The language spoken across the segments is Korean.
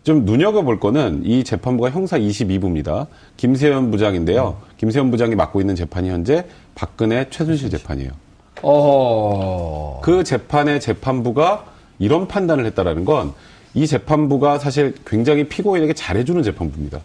좀 눈여겨볼 거는 이 재판부가 형사 22부입니다. 김세현 부장인데요. 김세현 부장이 맡고 있는 재판이 현재 박근혜 최순실 재판이에요. 그 재판의 재판부가 이런 판단을 했다라는 건 이 재판부가 사실 굉장히 피고인에게 잘해주는 재판부입니다.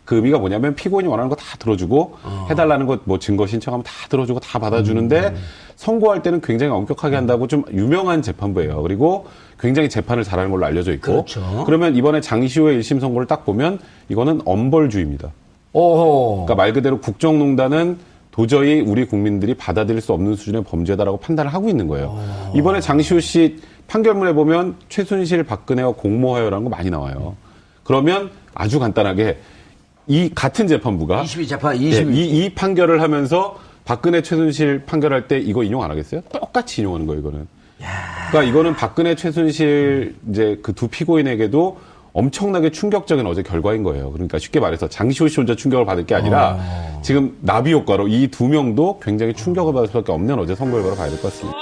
그 의미가 뭐냐면 피고인이 원하는 거 다 들어주고 해달라는 것 뭐 증거 신청하면 다 들어주고 다 받아주는데 선고할 때는 굉장히 엄격하게 한다고 좀 유명한 재판부예요. 그리고 굉장히 재판을 잘하는 걸로 알려져 있고 그렇죠. 그러면 이번에 장시호의 1심 선고를 딱 보면 이거는 엄벌주의입니다. 그러니까 말 그대로 국정농단은 도저히 우리 국민들이 받아들일 수 없는 수준의 범죄다라고 판단을 하고 있는 거예요. 이번에 장시호 씨 판결문에 보면 최순실, 박근혜와 공모하여라는 거 많이 나와요. 그러면 아주 간단하게 이 같은 재판부가 22 재판, 이 판결을 하면서 박근혜, 최순실 판결할 때 이거 인용 안 하겠어요? 똑같이 인용하는 거예요, 이거는. 그러니까 이거는 박근혜, 최순실 이제 그 두 피고인에게도 엄청나게 충격적인 어제 결과인 거예요. 그러니까 쉽게 말해서 장시호 씨 혼자 충격을 받을 게 아니라 지금 나비 효과로 이 두 명도 굉장히 충격을 받을 수밖에 없는 어제 선거 결과로 봐야 될 것 같습니다.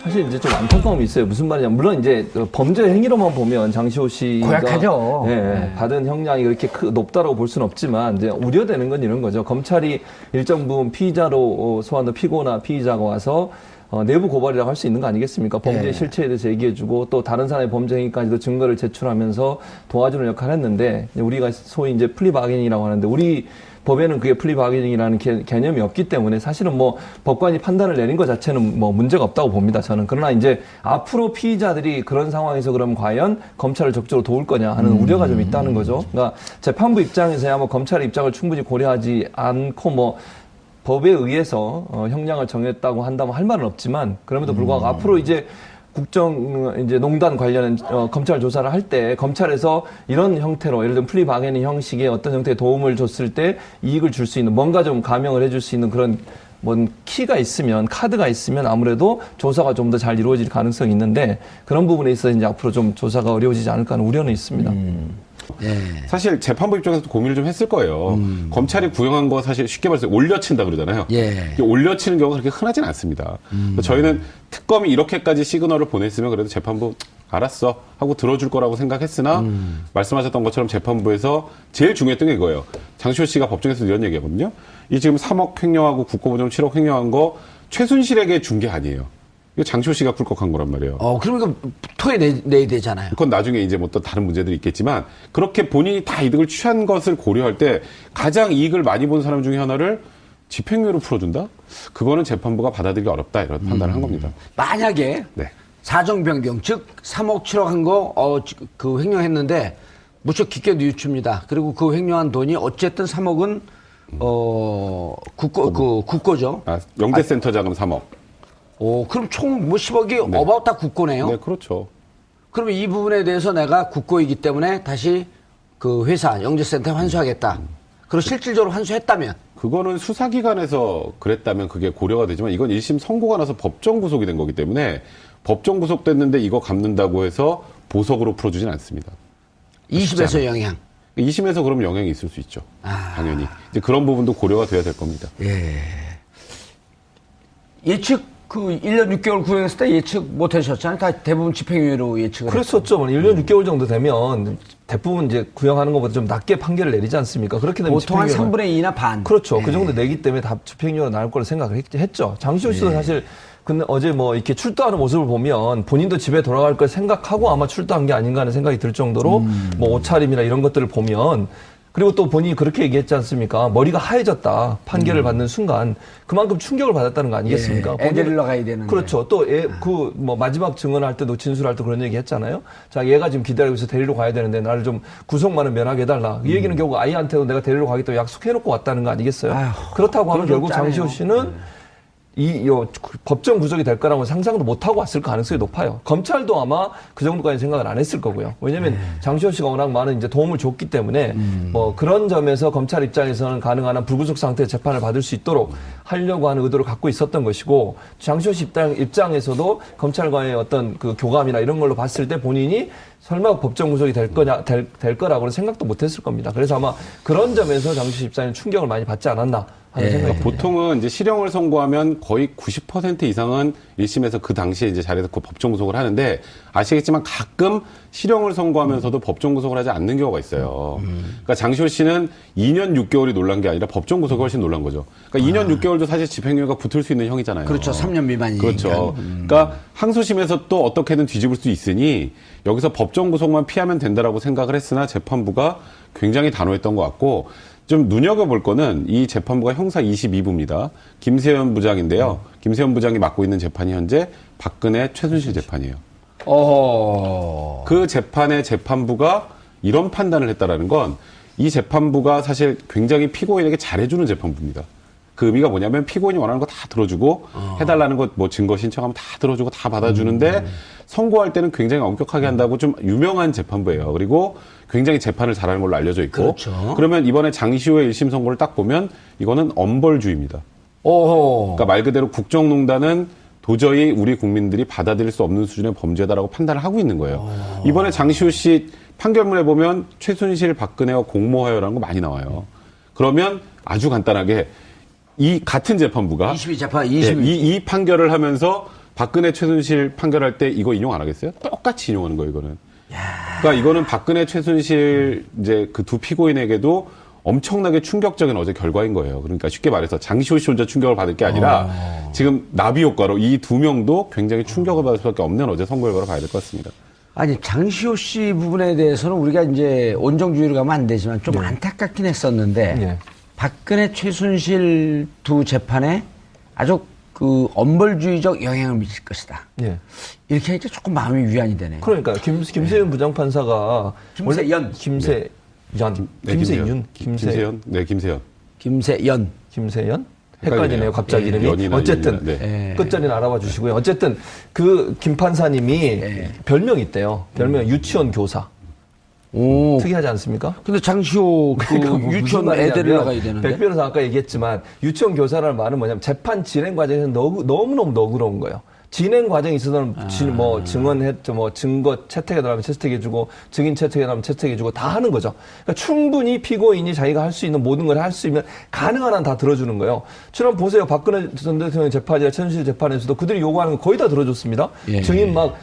사실 이제 좀 안타까움이 있어요. 무슨 말이냐. 물론 이제 범죄 행위로만 보면 장시호 씨가 고약하죠. 받은 형량이 그렇게 높다라고 볼 수는 없지만 이제 우려되는 건 이런 거죠. 검찰이 일정 부분 피의자로 소환된 피고나 피의자가 와서 내부 고발이라고 할 수 있는 거 아니겠습니까? 범죄 실체에 대해서 얘기해주고 또 다른 사람의 범죄 행위까지도 증거를 제출하면서 도와주는 역할을 했는데 우리가 소위 이제 플리바게닝이라고 하는데 우리 법에는 그게 플리바게닝이라는 개념이 없기 때문에 사실은 뭐 법관이 판단을 내린 것 자체는 뭐 문제가 없다고 봅니다. 저는. 그러나 이제 앞으로 피의자들이 그런 상황에서 그럼 과연 검찰을 적극적으로 도울 거냐 하는 우려가 좀 있다는 거죠. 그러니까 재판부 입장에서야 뭐 검찰의 입장을 충분히 고려하지 않고 뭐 법에 의해서 형량을 정했다고 한다면 할 말은 없지만 그럼에도 불구하고 앞으로 이제 농단 관련한 검찰 조사를 할 때 검찰에서 이런 형태로 예를 들면 플리바게닝 형식의 어떤 형태의 도움을 줬을 때 이익을 줄 수 있는 뭔가 좀 감형을 해줄 수 있는 그런 뭔 키가 있으면 카드가 있으면 아무래도 조사가 좀 더 잘 이루어질 가능성이 있는데 그런 부분에 있어서 이제 앞으로 좀 조사가 어려워지지 않을까 하는 우려는 있습니다. 사실 재판부 입장에서도 고민을 좀 했을 거예요. 검찰이 구형한 거 사실 쉽게 말해서 올려친다 그러잖아요. 올려치는 경우가 그렇게 흔하진 않습니다. 저희는 특검이 이렇게까지 시그널을 보냈으면 그래도 재판부 알았어 하고 들어줄 거라고 생각했으나 말씀하셨던 것처럼 재판부에서 제일 중요했던 게 이거예요. 장시호 씨가 법정에서 이런 얘기하거든요. 이 지금 3억 횡령하고 국고보증 7억 횡령한 거 최순실에게 준 게 아니에요. 이거 장시호 씨가 꿀꺽한 거란 말이에요. 그러면 토에 내야 되잖아요. 그건 나중에 이제 뭐 또 다른 문제들이 있겠지만 그렇게 본인이 다 이득을 취한 것을 고려할 때 가장 이익을 많이 본 사람 중에 하나를 집행유예로 풀어준다? 그거는 재판부가 받아들이기 어렵다 이런 판단을 한 겁니다. 만약에 사정 변경 즉 3억 7억 한 거 그 횡령했는데 무척 깊게 뉘우칩니다. 그리고 그 횡령한 돈이 어쨌든 3억은 국고죠. 영재센터 자금 3억. 그럼 총 뭐 10억이 어바웃 다 국고네요. 네, 그렇죠. 그러면 이 부분에 대해서 내가 국고이기 때문에 다시 그 회사 영재센터에 환수하겠다. 그리고 실질적으로 환수했다면? 그거는 수사기관에서 그랬다면 그게 고려가 되지만 이건 1심 선고가 나서 법정 구속이 된 거기 때문에 법정 구속됐는데 이거 갚는다고 해서 보석으로 풀어주진 않습니다. 2심에서 영향. 2심에서 그럼 영향이 있을 수 있죠. 당연히. 이제 그런 부분도 고려가 돼야 될 겁니다. 예측 1년 6개월 구형했을 때 예측 못 하셨잖아요. 다 대부분 집행유예로 예측을 그랬었죠. 1년 6개월 정도 되면 대부분 이제 구형하는 것보다 좀 낮게 판결을 내리지 않습니까? 그렇게 되면 보통 한 3분의 2나 반. 그렇죠. 그 정도 내기 때문에 다 집행유예로 나올 거라 생각을 했죠. 장시호 씨도 사실 근데 어제 뭐 이렇게 출두하는 모습을 보면 본인도 집에 돌아갈 걸 생각하고 아마 출두한 게 아닌가 하는 생각이 들 정도로 뭐 옷차림이나 이런 것들을 보면 그리고 또 본인이 그렇게 얘기했지 않습니까? 머리가 하얘졌다. 판결을 받는 순간 그만큼 충격을 받았다는 거 아니겠습니까? 애 데리러 가야 되는데. 그렇죠. 또 뭐 마지막 증언할 때도 진술할 때 그런 얘기 했잖아요. 자, 얘가 지금 기다리고 있어 데리러 가야 되는데 나를 좀 구속만은 면하게 해달라. 이 얘기는 결국 아이한테도 내가 데리러 가겠다고 약속해놓고 왔다는 거 아니겠어요? 그렇다고 하면 결국 장시호 씨는 법정 구속이 될 거라고 상상도 못하고 왔을 가능성이 높아요. 검찰도 아마 그 정도까지 생각을 안 했을 거고요. 왜냐면 장시호 씨가 워낙 많은 이제 도움을 줬기 때문에 뭐 그런 점에서 검찰 입장에서는 가능한 한 불구속 상태의 재판을 받을 수 있도록 하려고 하는 의도를 갖고 있었던 것이고 장시호 씨 입장에서도 검찰과의 어떤 그 교감이나 이런 걸로 봤을 때 본인이 설마 법정 구속이 될 거라고는 생각도 못했을 겁니다. 그래서 아마 그런 점에서 장시호 집사는 충격을 많이 받지 않았나 하는 생각이 듭니다. 보통은 이제 실형을 선고하면 거의 90% 이상은 1심에서 그 당시에 이제 자리에서 그 법정 구속을 하는데 아시겠지만 가끔 실형을 선고하면서도 법정 구속을 하지 않는 경우가 있어요. 그러니까 장시호 씨는 2년 6개월이 놀란 게 아니라 법정 구속이 훨씬 놀란 거죠. 그러니까 2년 6개월도 사실 집행유예가 붙을 수 있는 형이잖아요. 그렇죠. 3년 미만이니까. 그렇죠. 그러니까 항소심에서 또 어떻게든 뒤집을 수 있으니 여기서 법정 구속만 피하면 된다라고 생각을 했으나 재판부가 굉장히 단호했던 것 같고 좀 눈여겨볼 거는 이 재판부가 형사 22부입니다. 김세현 부장인데요. 김세현 부장이 맡고 있는 재판이 현재 박근혜 최순실 재판이에요. 그 재판의 재판부가 이런 판단을 했다라는 건 이 재판부가 사실 굉장히 피고인에게 잘해주는 재판부입니다. 그 의미가 뭐냐면 피고인이 원하는 거 다 들어주고 해달라는 것 뭐 증거 신청하면 다 들어주고 다 받아주는데 선고할 때는 굉장히 엄격하게 한다고 좀 유명한 재판부예요. 그리고 굉장히 재판을 잘하는 걸로 알려져 있고 그렇죠. 그러면 이번에 장시호의 1심 선고를 딱 보면 이거는 엄벌주의입니다. 그러니까 말 그대로 국정농단은 도저히 우리 국민들이 받아들일 수 없는 수준의 범죄다라고 판단을 하고 있는 거예요. 이번에 장시호 씨 판결문에 보면 최순실, 박근혜와 공모하여라는 거 많이 나와요. 그러면 아주 간단하게 이 같은 재판부가 22 재판, 이 판결을 하면서 박근혜, 최순실 판결할 때 이거 인용 안 하겠어요? 똑같이 인용하는 거예요, 이거는. 그러니까 이거는 박근혜, 최순실 이제 그 두 피고인에게도 엄청나게 충격적인 어제 결과인 거예요. 그러니까 쉽게 말해서 장시호 씨 혼자 충격을 받을 게 아니라 지금 나비 효과로 이 두 명도 굉장히 충격을 받을 수밖에 없는 어제 선고 결과로 봐야 될 것 같습니다. 아니 장시호 씨 부분에 대해서는 우리가 이제 온정주의로 가면 안 되지만 좀 안타깝긴 했었는데 박근혜 최순실 두 재판에 아주 그 엄벌주의적 영향을 미칠 것이다. 이렇게 하니까 조금 마음이 위안이 되네요. 그러니까 김세윤 부장판사가 김세연. 김세연? 헷갈리네요, 갑자기 이름이. 어쨌든, 끝자리는 알아봐 주시고요. 어쨌든, 그 김 판사님이 별명이 있대요. 별명 유치원 교사. 특이하지 않습니까? 근데 장시호 그 유치원 애들을 나가야 되는데. 백 변호사 아까 얘기했지만 유치원 교사라는 말은 뭐냐면 재판 진행 과정에서 너무너무 너그러운 거예요. 진행 과정에 있어서는 뭐 증거 채택해달라면 채택해주고 증인 채택해달라면 채택해주고 다 하는 거죠. 그러니까 충분히 피고인이 자기가 할 수 있는 모든 걸 할 수 있는 가능한 한 다 들어주는 거예요. 지금 보세요. 박근혜 전 대통령 재판이나 최순실 재판에서도 그들이 요구하는 거 거의 다 들어줬습니다. 증인 막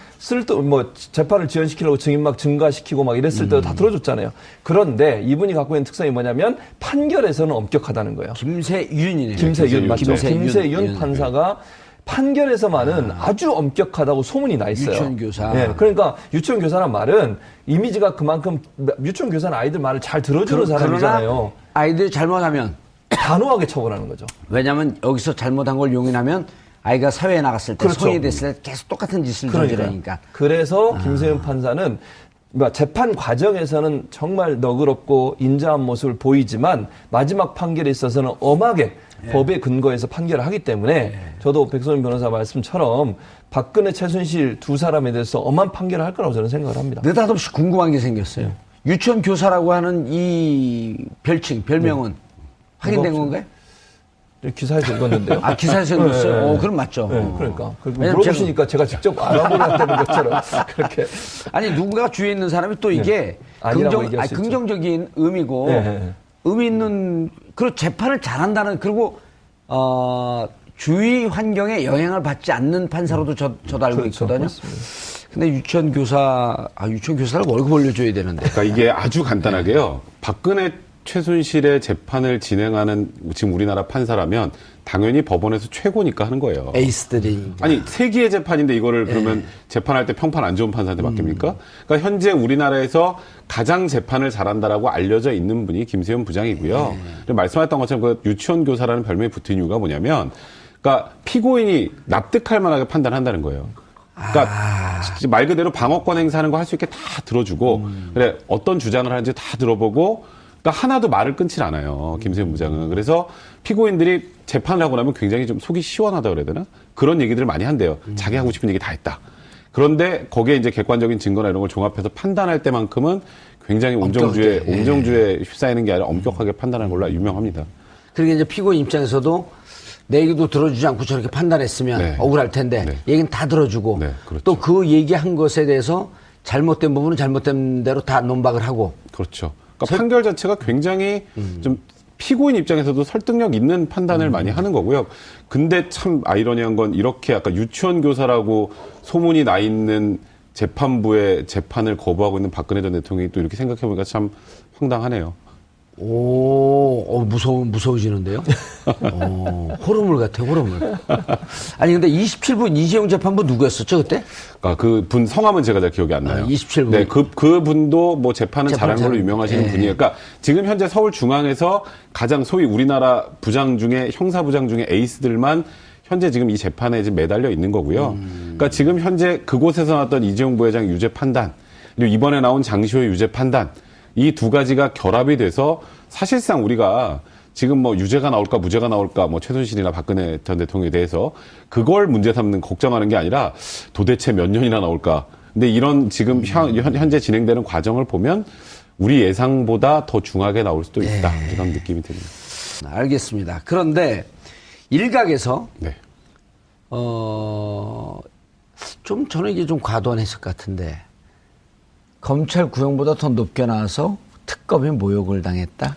재판을 지연시키려고 증인 막 증가시키고 막 이랬을 때도 다 들어줬잖아요. 그런데 이분이 갖고 있는 특성이 뭐냐면 판결에서는 엄격하다는 거예요. 김세윤이네요. 김세윤 맞죠? 김세윤 예. 판사가 판결에서만은 아주 엄격하다고 소문이 나 있어요. 유치원 교사. 네, 그러니까 유치원 교사란 말은 이미지가 그만큼 유치원 교사는 아이들 말을 잘 들어주는 사람이잖아요. 그러나 아이들이 잘못하면 단호하게 처벌하는 거죠. 왜냐하면 여기서 잘못한 걸 용인하면 아이가 사회에 나갔을 때 그렇죠. 성인이 됐을 때 계속 똑같은 짓을 저지르니까. 그래서 김세윤 판사는 재판 과정에서는 정말 너그럽고 인자한 모습을 보이지만 마지막 판결에 있어서는 엄하게 법에 근거해서 판결을 하기 때문에 저도 백소민 변호사 말씀처럼 박근혜, 최순실 두 사람에 대해서 엄한 판결을 할 거라고 저는 생각을 합니다. 느닷없이 궁금한 게 생겼어요. 유치원 교사라고 하는 이 별명은 확인된 건가요? 기사에서 읽었는데요. 아, 기사에서 읽었어요? 그럼 맞죠. 그러니까. 물어보시니까 제가 직접 알아보려는 것처럼 그렇게. 아니, 누군가 주위에 있는 사람이 또 이게 긍정적인 의미고, 의미 있는, 그리고 재판을 잘한다는, 그리고, 주위 환경에 영향을 받지 않는 판사로도 저도 알고 있거든요. 맞습니다. 근데 유치원 교사를 월급 올려줘야 되는데. 그러니까 이게 아주 간단하게요. 박근혜 최순실의 재판을 진행하는 지금 우리나라 판사라면 당연히 법원에서 최고니까 하는 거예요. 에이스들이. 아니, 세기의 재판인데 이거를 그러면 재판할 때 평판 안 좋은 판사한테 맡깁니까? 그러니까 현재 우리나라에서 가장 재판을 잘한다라고 알려져 있는 분이 김세현 부장이고요. 말씀하셨던 것처럼 그 유치원 교사라는 별명이 붙은 이유가 뭐냐면, 그러니까 피고인이 납득할 만하게 판단한다는 거예요. 그러니까 말 그대로 방어권 행사하는 거 할 수 있게 다 들어주고, 그래 어떤 주장을 하는지 다 들어보고. 그러니까 하나도 말을 끊질 않아요. 김세현 부장은. 그래서 피고인들이 재판을 하고 나면 굉장히 좀 속이 시원하다 그래야 되나? 그런 얘기들을 많이 한대요. 자기 하고 싶은 얘기 다 했다. 그런데 거기에 이제 객관적인 증거나 이런 걸 종합해서 판단할 때만큼은 굉장히 온정주의에 휩싸이는 게 아니라 엄격하게 판단하는 걸로 유명합니다. 그러게 이제 피고인 입장에서도 내 얘기도 들어주지 않고 저렇게 판단했으면 억울할 텐데 얘기는 다 들어주고 그렇죠. 또 그 얘기한 것에 대해서 잘못된 부분은 잘못된 대로 다 논박을 하고. 그렇죠. 그러니까 판결 자체가 굉장히 좀 피고인 입장에서도 설득력 있는 판단을 많이 하는 거고요. 근데 참 아이러니한 건 이렇게 아까 유치원 교사라고 소문이 나 있는 재판부의 재판을 거부하고 있는 박근혜 전 대통령이 또 이렇게 생각해보니까 참 황당하네요. 무서워지는데요? 호러물 같아, 호러물. 아니, 근데 27분 이재용 재판부 누구였었죠, 그때? 그러니까 그 분 성함은 제가 잘 기억이 안 나요. 27분. 네, 그 분도 뭐 재판은 잘한 걸로 유명하시는 예. 분이에요. 그러니까 지금 현재 서울중앙에서 가장 소위 우리나라 부장 중에 형사부장 중에 에이스들만 현재 지금 이 재판에 지금 매달려 있는 거고요. 그러니까 지금 현재 그곳에서 나왔던 이재용 부회장 유죄 판단, 그리고 이번에 나온 장시호의 유죄 판단, 이 두 가지가 결합이 돼서 사실상 우리가 지금 뭐 유죄가 나올까 무죄가 나올까 뭐 최순실이나 박근혜 전 대통령에 대해서 그걸 문제 삼는 걱정하는 게 아니라 도대체 몇 년이나 나올까. 근데 이런 지금 현재 진행되는 과정을 보면 우리 예상보다 더 중하게 나올 수도 있다. 이런 느낌이 듭니다. 알겠습니다. 그런데 일각에서 네. 좀 저는 이게 좀 과도한 해석 같은데 검찰 구형보다 더 높게 나와서 특검에 모욕을 당했다.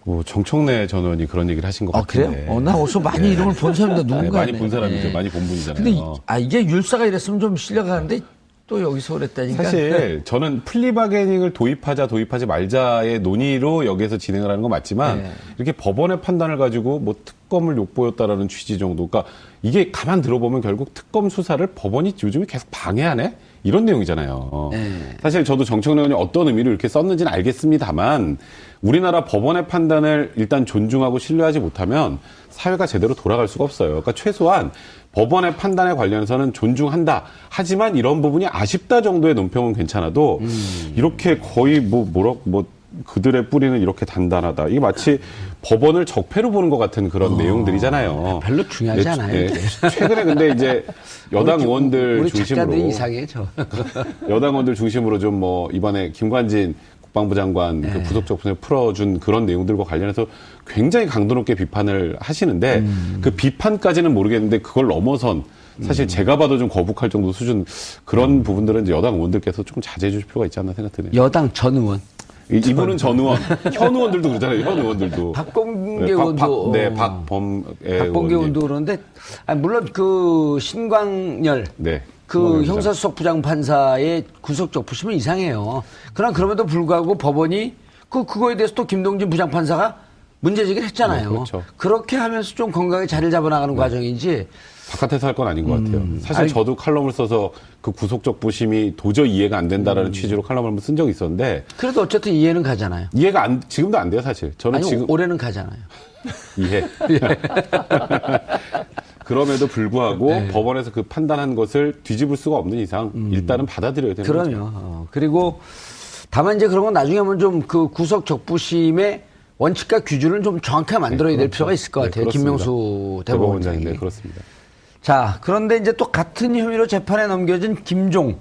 뭐 정청래 전 의원이 그런 얘기를 하신 것 같은데. 그래요? 나 어디서 많이 이름을 본 사람인데 누군가. 많이 본 사람이죠. 많이 본 분이잖아요. 근데 이게 율사가 이랬으면 좀 실려가는데 또 여기서 그랬다니까. 사실 저는 플리바게닝을 도입하지 말자의 논의로 여기에서 진행을 하는 건 맞지만 이렇게 법원의 판단을 가지고 뭐 특검을 욕보였다라는 취지 정도. 그러니까 이게 가만 들어보면 결국 특검 수사를 법원이 요즘에 계속 방해하네? 이런 내용이잖아요. 사실 저도 정청래 의원이 어떤 의미로 이렇게 썼는지는 알겠습니다만 우리나라 법원의 판단을 일단 존중하고 신뢰하지 못하면 사회가 제대로 돌아갈 수가 없어요. 그러니까 최소한 법원의 판단에 관련해서는 존중한다. 하지만 이런 부분이 아쉽다 정도의 논평은 괜찮아도 이렇게 거의 그들의 뿌리는 이렇게 단단하다. 이게 마치 법원을 적폐로 보는 것 같은 그런 내용들이잖아요. 별로 중요하지 않아요. 최근에 근데 이제 여당 의원들 우리 중심으로 작가들이 이상해 저. 여당 의원들 중심으로 좀 뭐 이번에 김관진 국방부 장관 그 구속적분을 풀어준 그런 내용들과 관련해서 굉장히 강도 높게 비판을 하시는데 그 비판까지는 모르겠는데 그걸 넘어선 사실 제가 봐도 좀 거북할 정도 수준 그런 부분들은 이제 여당 의원들께서 조금 자제해 주실 필요가 있지 않나 생각 드네요. 여당 전 의원. 이분은 전 의원, 현 의원들도 그러잖아요. 현 의원들도. 박범계 의원도. 박범계 의원도 그러는데, 물론 그 신광열. 네. 그 형사수석 부장판사의 구속적 부심은 이상해요. 그러나 그럼에도 불구하고 법원이 그거에 대해서 또 김동진 부장판사가 문제제기를 했잖아요. 네, 그렇죠. 그렇게 하면서 좀 건강하게 자리를 잡아나가는 과정이지. 바깥에서 할 건 아닌 것 같아요. 사실 저도 칼럼을 써서 그 구속적 부심이 도저히 이해가 안 된다라는 취지로 칼럼을 한번 쓴 적이 있었는데. 그래도 어쨌든 이해는 가잖아요. 이해가 지금도 안 돼요, 사실. 저는 지금. 올해는 가잖아요. 이해. 그럼에도 불구하고 법원에서 그 판단한 것을 뒤집을 수가 없는 이상 일단은 받아들여야 되는 거죠. 그럼요. 그리고 다만 이제 그런 건 나중에 한번 좀 그 구속 적부심의 원칙과 기준을 좀 정확하게 만들어야 될 필요가 있을 것 같아요. 김명수 대법원장이. 네, 그렇습니다. 자, 그런데 이제 또 같은 혐의로 재판에 넘겨진 김종.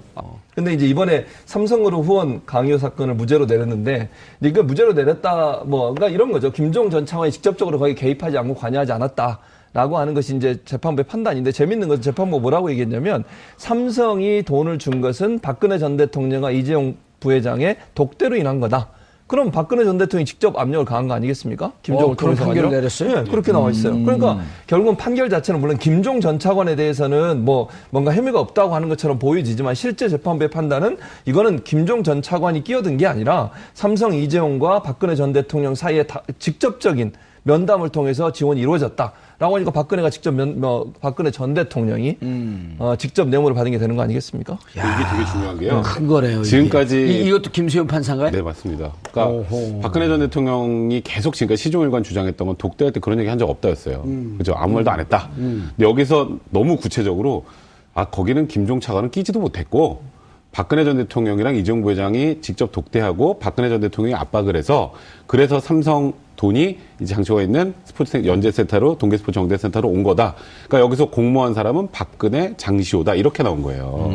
근데 이제 이번에 삼성그룹 후원 강요 사건을 무죄로 내렸는데, 이거 무죄로 내렸다, 그러니까 이런 거죠. 김종 전 차관이 직접적으로 거기 개입하지 않고 관여하지 않았다. 라고 하는 것이 이제 재판부의 판단인데, 재밌는 것은 재판부가 뭐라고 얘기했냐면, 삼성이 돈을 준 것은 박근혜 전 대통령과 이재용 부회장의 독대로 인한 거다. 그럼 박근혜 전 대통령이 직접 압력을 가한 거 아니겠습니까? 김종을 그런 통해서 판결을 내렸어요? 네, 그렇게 나와 있어요. 그러니까 결국은 판결 자체는 물론 김종 전 차관에 대해서는 뭔가 혐의가 없다고 하는 것처럼 보여지지만 실제 재판부의 판단은 이거는 김종 전 차관이 끼어든 게 아니라 삼성 이재용과 박근혜 전 대통령 사이에 직접적인 면담을 통해서 지원이 이루어졌다라고 하니까 박근혜가 직접 박근혜 전 대통령이 직접 뇌물을 받은 게 되는 거 아니겠습니까? 이게 되게 중요한 게요. 큰 거네요. 지금까지 이것도 김수현 판사인가요? 네, 맞습니다. 그러니까 박근혜 전 대통령이 계속 지금까지 시종일관 주장했던 건 독대할 때 그런 얘기 한 적 없다였어요. 그죠? 아무 말도 안 했다. 근데 여기서 너무 구체적으로 거기는 김종 차관은 끼지도 못했고 박근혜 전 대통령이랑 이재용 부회장이 직접 독대하고 박근혜 전 대통령이 압박을 해서 그래서 삼성 돈이 이제 장소가 있는 스포츠 연재센터로 동계스포츠 정대센터로 온 거다. 그러니까 여기서 공모한 사람은 박근혜, 장시호다. 이렇게 나온 거예요.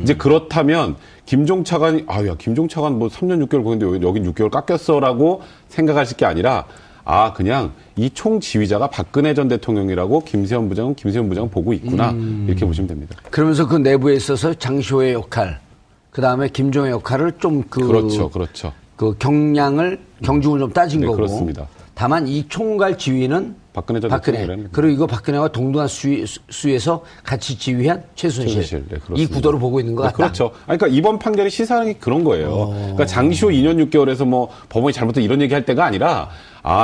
이제 그렇다면 김종 차관이 야 김종 차관 뭐 3년 6개월 보는데 여긴 6개월 깎였어라고 생각하실 게 아니라 그냥 이 총지휘자가 박근혜 전 대통령이라고 김세현 부장은 보고 있구나. 이렇게 보시면 됩니다. 그러면서 그 내부에 있어서 장시호의 역할, 그다음에 김종의 역할을 좀 그렇죠. 그 경중을 좀 따진 네, 거고. 그렇습니다. 다만 이 총괄 지휘는 박근혜 전 대통령이라는 그리고 이거 박근혜와 동등한 수에서 같이 지휘한 최순실. 네, 이 구도를 보고 있는 것 같다. 그렇죠. 그러니까 이번 판결이 시사하는 게 그런 거예요. 그러니까 장시호 2년 6개월에서 뭐 법원이 잘못했다 이런 얘기 할 때가 아니라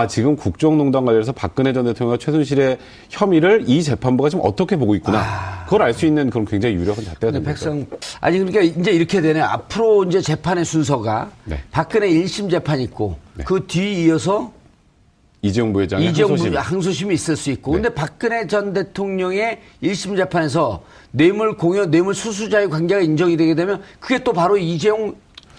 지금 국정농단 관련해서 박근혜 전 대통령과 최순실의 혐의를 이 재판부가 지금 어떻게 보고 있구나. 그걸 알 수 있는 그런 굉장히 유력한 잣대가 됩니다. 아니 그러니까 이제 이렇게 되네요. 앞으로 이제 재판의 순서가 네. 박근혜 1심 재판이 있고 네. 그 뒤 이어서 이재용 부회장의 항소심이 있을 수 있고. 근데 박근혜 전 대통령의 1심 재판에서 뇌물 공여, 뇌물 수수자의 관계가 인정이 되게 되면 그게 또 바로 이재용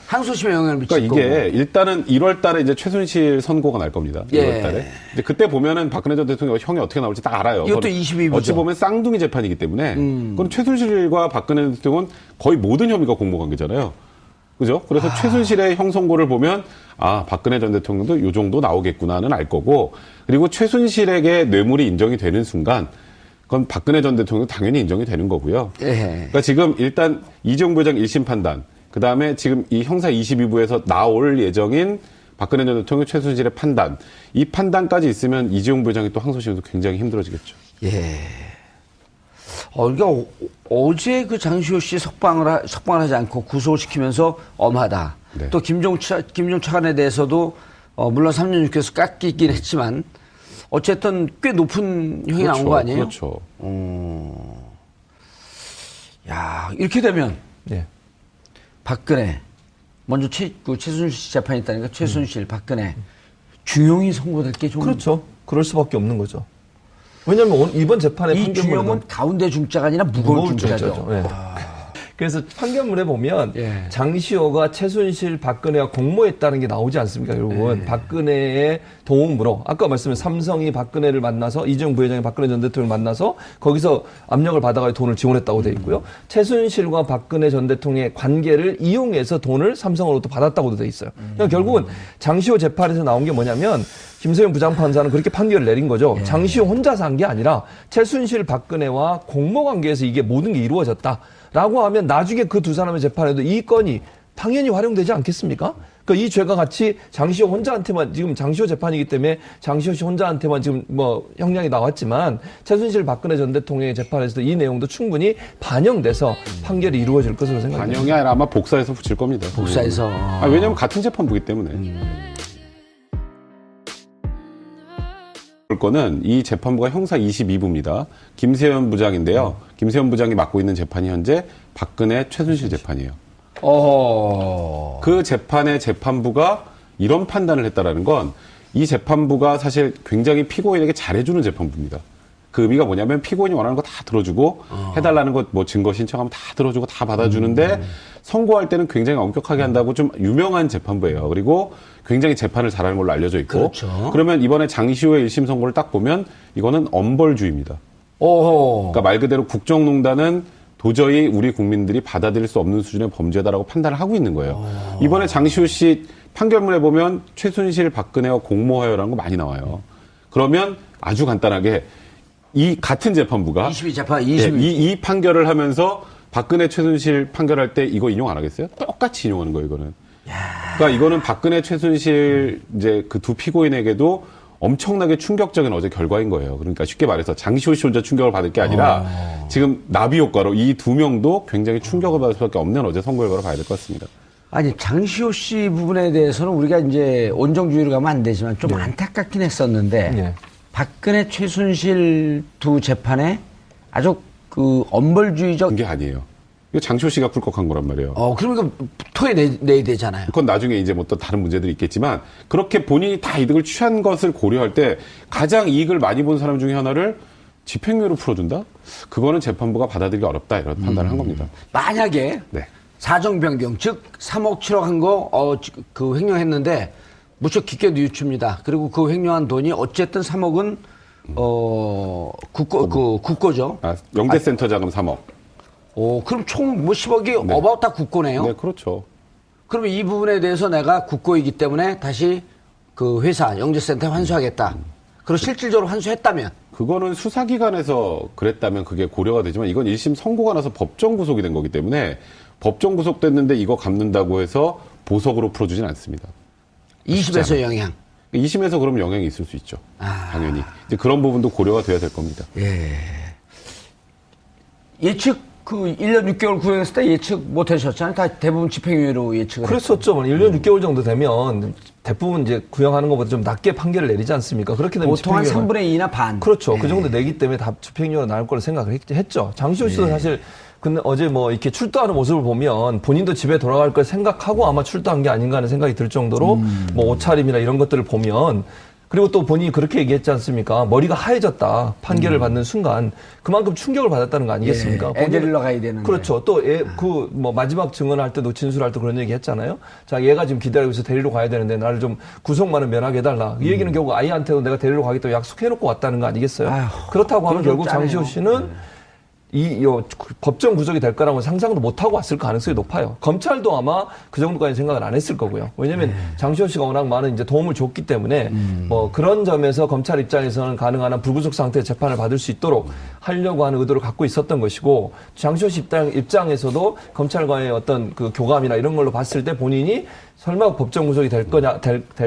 항소심에 영향을 미칠 거고. 그러니까 이게 일단은 1월 달에 이제 최순실 선고가 날 겁니다. 1월 달에. 이제 그때 보면은 박근혜 전 대통령 형이 어떻게 나올지 딱 알아요. 이것도 22부죠. 어찌 보면 쌍둥이 재판이기 때문에 그건 최순실과 박근혜 대통령은 거의 모든 혐의가 공모관계잖아요. 그죠? 그래서 최순실의 형 선고를 보면 박근혜 전 대통령도 요 정도 나오겠구나는 알 거고, 그리고 최순실에게 뇌물이 인정이 되는 순간 그건 박근혜 전 대통령도 당연히 인정이 되는 거고요. 그러니까 지금 일단 이재용 부회장 1심 판단, 그다음에 지금 이 형사 22부에서 나올 예정인 박근혜 전 대통령 최순실의 판단, 이 판단까지 있으면 이재용 부회장이 또 항소심도 굉장히 힘들어지겠죠. 그러니까 어제 그 장시호 씨 석방을 하지 않고 구속을 시키면서 엄하다. 네. 또 김종 차관에 대해서도 물론 3년 6개월에서 깎이긴 했지만 어쨌든 꽤 높은 형이 나온 거 아니에요? 그렇죠. 야, 이렇게 되면 박근혜 먼저 최순실 씨 재판이 있다니까 최순실, 박근혜 중형이 선고될 게 좀 그렇죠. 그럴 수밖에 없는 거죠. 왜냐하면 이번 재판의 이 판결문은 중형은 가운데 중자가 아니라 무거운 중자죠. 네. 그래서 판결문에 보면 장시호가 최순실, 박근혜와 공모했다는 게 나오지 않습니까? 결국은 박근혜의 도움으로 아까 말씀드린 삼성이 박근혜를 만나서 이재용 부회장이 박근혜 전 대통령을 만나서 거기서 압력을 받아가지고 돈을 지원했다고 돼 있고요. 최순실과 박근혜 전 대통령의 관계를 이용해서 돈을 삼성으로부터 받았다고도 돼 있어요. 그러니까 결국은 장시호 재판에서 나온 게 뭐냐면 김세윤 부장판사는 그렇게 판결을 내린 거죠. 장시호 혼자서 한 게 아니라 최순실, 박근혜와 공모 관계에서 이게 모든 게 이루어졌다라고 하면 나중에 그 두 사람의 재판에도 이 건이 당연히 활용되지 않겠습니까? 그러니까 이 죄가 같이 장시호 혼자한테만, 지금 장시호 재판이기 때문에 장시호 씨 혼자한테만 지금 뭐 형량이 나왔지만 최순실, 박근혜 전 대통령의 재판에서도 이 내용도 충분히 반영돼서 판결이 이루어질 것으로 생각합니다. 반영이 아니라 아마 복사해서 붙일 겁니다. 복사해서. 왜냐하면 같은 재판부기 때문에. 볼 거는 이 재판부가 형사 22부입니다. 김세현 부장인데요. 김세현 부장이 맡고 있는 재판이 현재 박근혜 최순실 재판이에요. 그 재판의 재판부가 이런 판단을 했다라는 건 이 재판부가 사실 굉장히 피고인에게 잘해주는 재판부입니다. 그 의미가 뭐냐면 피고인이 원하는 거 다 들어주고 해달라는 것 뭐 증거 신청하면 다 들어주고 다 받아주는데 선고할 때는 굉장히 엄격하게 한다고 좀 유명한 재판부예요. 그리고 굉장히 재판을 잘하는 걸로 알려져 있고. 그렇죠. 그러면 이번에 장시호의 1심 선고를 딱 보면 이거는 엄벌주의입니다. 그러니까 말 그대로 국정농단은 도저히 우리 국민들이 받아들일 수 없는 수준의 범죄다라고 판단을 하고 있는 거예요. 이번에 장시호 씨 판결문에 보면 최순실, 박근혜와 공모하여라는 거 많이 나와요. 그러면 아주 간단하게 이 같은 재판부가 22 재판, 이 판결을 하면서 박근혜 최순실 판결할 때 이거 인용 안 하겠어요? 똑같이 인용하는 거예요, 이거는. 그러니까 이거는 박근혜 최순실 이제 그 두 피고인에게도 엄청나게 충격적인 어제 결과인 거예요. 그러니까 쉽게 말해서 장시호 씨 혼자 충격을 받을 게 아니라 지금 나비 효과로 이 두 명도 굉장히 충격을 받을 수밖에 없는 어제 선고 결과로 봐야 될 것 같습니다. 아니 장시호 씨 부분에 대해서는 우리가 이제 온정주의로 가면 안 되지만 좀 안타깝긴 했었는데 박근혜 최순실 두 재판에 아주 그 엄벌주의적 게 아니에요. 이거 장시호 씨가 꿀꺽한 거란 말이에요. 그러니까 토해내야 되잖아요. 그건 나중에 이제 뭐 또 다른 문제들이 있겠지만 그렇게 본인이 다 이득을 취한 것을 고려할 때 가장 이익을 많이 본 사람 중에 하나를 집행유예로 풀어준다? 그거는 재판부가 받아들이기 어렵다 이런 판단을 한 겁니다. 만약에 사정 변경 즉 3억 7억 한 거 그 횡령했는데 무척 깊게 뉘우칩니다. 그리고 그 횡령한 돈이 어쨌든 3억은 국고죠. 영재센터 자금 3억. 그럼 총 뭐 10억이 어바웃 다 국고네요. 네, 그렇죠. 그러면 이 부분에 대해서 내가 국고이기 때문에 다시 그 회사 영재센터에 환수하겠다. 그리고 실질적으로 환수했다면? 그거는 수사기관에서 그랬다면 그게 고려가 되지만 이건 1심 선고가 나서 법정 구속이 된 거기 때문에 법정 구속됐는데 이거 갚는다고 해서 보석으로 풀어주진 않습니다. 20에서 영향. 2심에서 그럼 영향이 있을 수 있죠. 당연히. 이제 그런 부분도 고려가 돼야 될 겁니다. 예. 예측, 1년 6개월 구형했을 때 예측 못 하셨잖아요. 다 대부분 집행유예로 예측을 그랬었죠. 1년 6개월 정도 되면 대부분 이제 구형하는 것보다 좀 낮게 판결을 내리지 않습니까? 그렇게 되면 보통 한 3분의 2나 반. 그렇죠. 예. 그 정도 내기 때문에 다 집행유예가 나올 거라 생각을 했죠. 장시호 씨도 사실 근데 어제 뭐 이렇게 출두하는 모습을 보면 본인도 집에 돌아갈 걸 생각하고 아마 출두한 게 아닌가 하는 생각이 들 정도로 뭐 옷차림이나 이런 것들을 보면 그리고 또 본인이 그렇게 얘기했지 않습니까? 머리가 하얘졌다. 판결을 받는 순간 그만큼 충격을 받았다는 거 아니겠습니까? 애 데리러 가야 되는데. 그렇죠. 또 뭐 마지막 증언할 때도 진술할 때 그런 얘기 했잖아요. 자, 얘가 지금 기다리고 있어 데리러 가야 되는데 나를 좀 구속만은 면하게 해달라. 이 얘기는 결국 아이한테도 내가 데리러 가겠다고 약속해놓고 왔다는 거 아니겠어요? 아휴, 그렇다고 하면 결국 짜네요. 장시호 씨는 법정 구속이 될 거라고 상상도 못하고 왔을 가능성이 높아요. 검찰도 아마 그 정도까지 생각을 안 했을 거고요. 왜냐면 장시호 씨가 워낙 많은 이제 도움을 줬기 때문에 뭐 그런 점에서 검찰 입장에서는 가능한 한 불구속 상태의 재판을 받을 수 있도록 하려고 하는 의도를 갖고 있었던 것이고 장시호 씨 입장에서도 검찰과의 어떤 그 교감이나 이런 걸로 봤을 때 본인이 설마 법정 구속이 될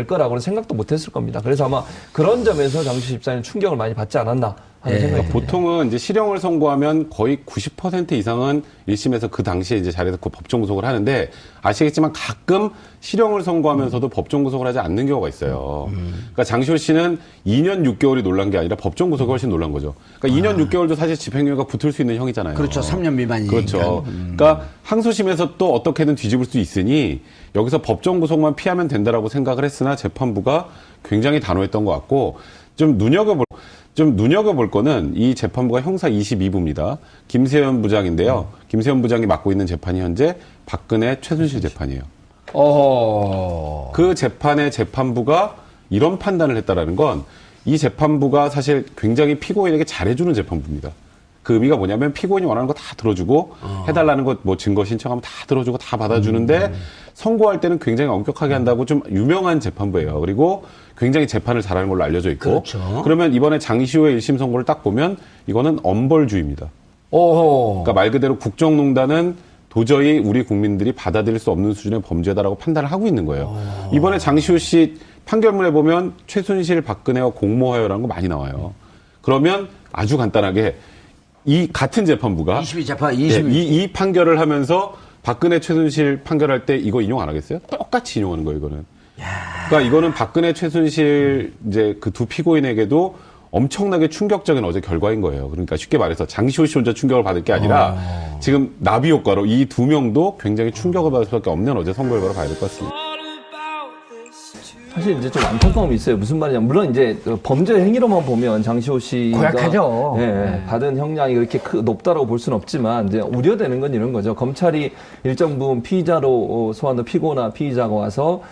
거라고는 생각도 못 했을 겁니다. 그래서 아마 그런 점에서 장시호 씨 입장에는 충격을 많이 받지 않았나 하는 생각이 듭니다. 보통은 이제 실형을 선고하면 거의 90% 이상은 1심에서 그 당시에 이제 자리에서 그 법정 구속을 하는데 아시겠지만 가끔 실형을 선고하면서도 법정 구속을 하지 않는 경우가 있어요. 그러니까 장시호 씨는 2년 6개월이 놀란 게 아니라 법정 구속이 훨씬 놀란 거죠. 그러니까 2년 6개월도 사실 집행유예가 붙을 수 있는 형이잖아요. 그렇죠. 3년 미만이니까. 그렇죠. 그러니까 항소심에서 또 어떻게든 뒤집을 수 있으니 여기서 법정 구속만 피하면 된다라고 생각을 했으나 재판부가 굉장히 단호했던 것 같고 좀 눈여겨볼 거는 이 재판부가 형사 22부입니다. 김세현 부장인데요. 김세현 부장이 맡고 있는 재판이 현재 박근혜 최순실 재판이에요. 그 재판의 재판부가 이런 판단을 했다라는 건 이 재판부가 사실 굉장히 피고인에게 잘해주는 재판부입니다. 그 의미가 뭐냐면 피고인이 원하는 거 다 들어주고 해달라는 것 뭐 증거 신청하면 다 들어주고 다 받아주는데 선고할 때는 굉장히 엄격하게 한다고 좀 유명한 재판부예요. 그리고 굉장히 재판을 잘하는 걸로 알려져 있고 그렇죠. 그러면 이번에 장시호의 1심 선고를 딱 보면 이거는 엄벌주의입니다. 그러니까 말 그대로 국정농단은 도저히 우리 국민들이 받아들일 수 없는 수준의 범죄다라고 판단을 하고 있는 거예요. 이번에 장시호 씨 판결문에 보면 최순실 박근혜와 공모하여라는 거 많이 나와요. 그러면 아주 간단하게 이 같은 재판부가 22 재판, 이 판결을 하면서 박근혜 최순실 판결할 때 이거 인용 안 하겠어요? 똑같이 인용하는 거예요, 이거는. 그러니까 이거는 박근혜 최순실 이제 그 두 피고인에게도 엄청나게 충격적인 어제 결과인 거예요. 그러니까 쉽게 말해서 장시호 씨 혼자 충격을 받을 게 아니라 지금 나비 효과로 이 두 명도 굉장히 충격을 받을 수밖에 없는 어제 선거 결과로 봐야 될 것 같습니다. 사실 이제 좀 안타까움이 있어요. 무슨 말이냐면 물론 이제 범죄 행위로만 보면 장시호 씨가 고약하죠. 받은 형량이 그렇게 높다라고 볼 수는 없지만 이제 우려되는 건 이런 거죠. 검찰이 일정 부분 피의자로 소환된 피고나 피의자가 와서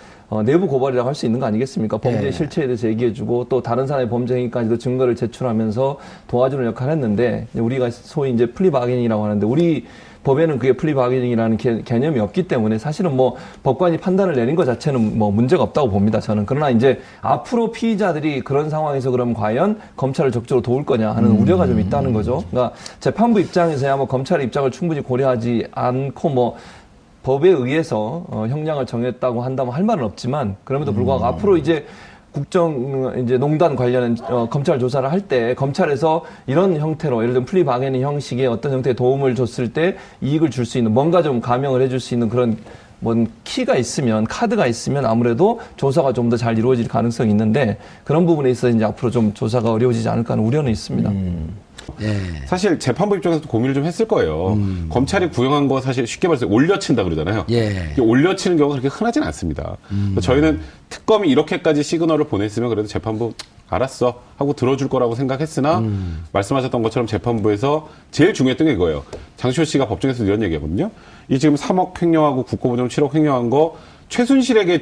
내부 고발이라고 할 수 있는 거 아니겠습니까? 범죄 실체에 대해서 얘기해주고 또 다른 사람의 범죄 행위까지도 증거를 제출하면서 도와주는 역할을 했는데 우리가 소위 이제 플리바게닝이라고 하는데 우리 법에는 그게 플리바게닝이라는 개념이 없기 때문에 사실은 뭐 법관이 판단을 내린 것 자체는 뭐 문제가 없다고 봅니다. 저는. 그러나 이제 앞으로 피의자들이 그런 상황에서 그럼 과연 검찰을 적극적으로 도울 거냐 하는 우려가 좀 있다는 거죠. 그러니까 재판부 입장에서야 뭐 검찰의 입장을 충분히 고려하지 않고 뭐 법에 의해서 형량을 정했다고 한다면 할 말은 없지만 그럼에도 불구하고 앞으로 이제 농단 관련 검찰 조사를 할 때 검찰에서 이런 형태로 예를 들면 플리바게닝 형식의 어떤 형태의 도움을 줬을 때 이익을 줄 수 있는 뭔가 좀 감형을 해줄 수 있는 그런 뭔 키가 있으면 카드가 있으면 아무래도 조사가 좀 더 잘 이루어질 가능성이 있는데 그런 부분에 있어서 이제 앞으로 좀 조사가 어려워지지 않을까 하는 우려는 있습니다. 사실 재판부 입장에서도 고민을 좀 했을 거예요. 검찰이 구형한 거 사실 쉽게 말해서 올려친다 그러잖아요. 올려치는 경우가 그렇게 흔하진 않습니다. 저희는 특검이 이렇게까지 시그널을 보냈으면 그래도 재판부 알았어 하고 들어줄 거라고 생각했으나 말씀하셨던 것처럼 재판부에서 제일 중요했던 게 이거예요. 장시호 씨가 법정에서 이런 얘기하거든요. 이 지금 3억 횡령하고 국고보증 7억 횡령한 거 최순실에게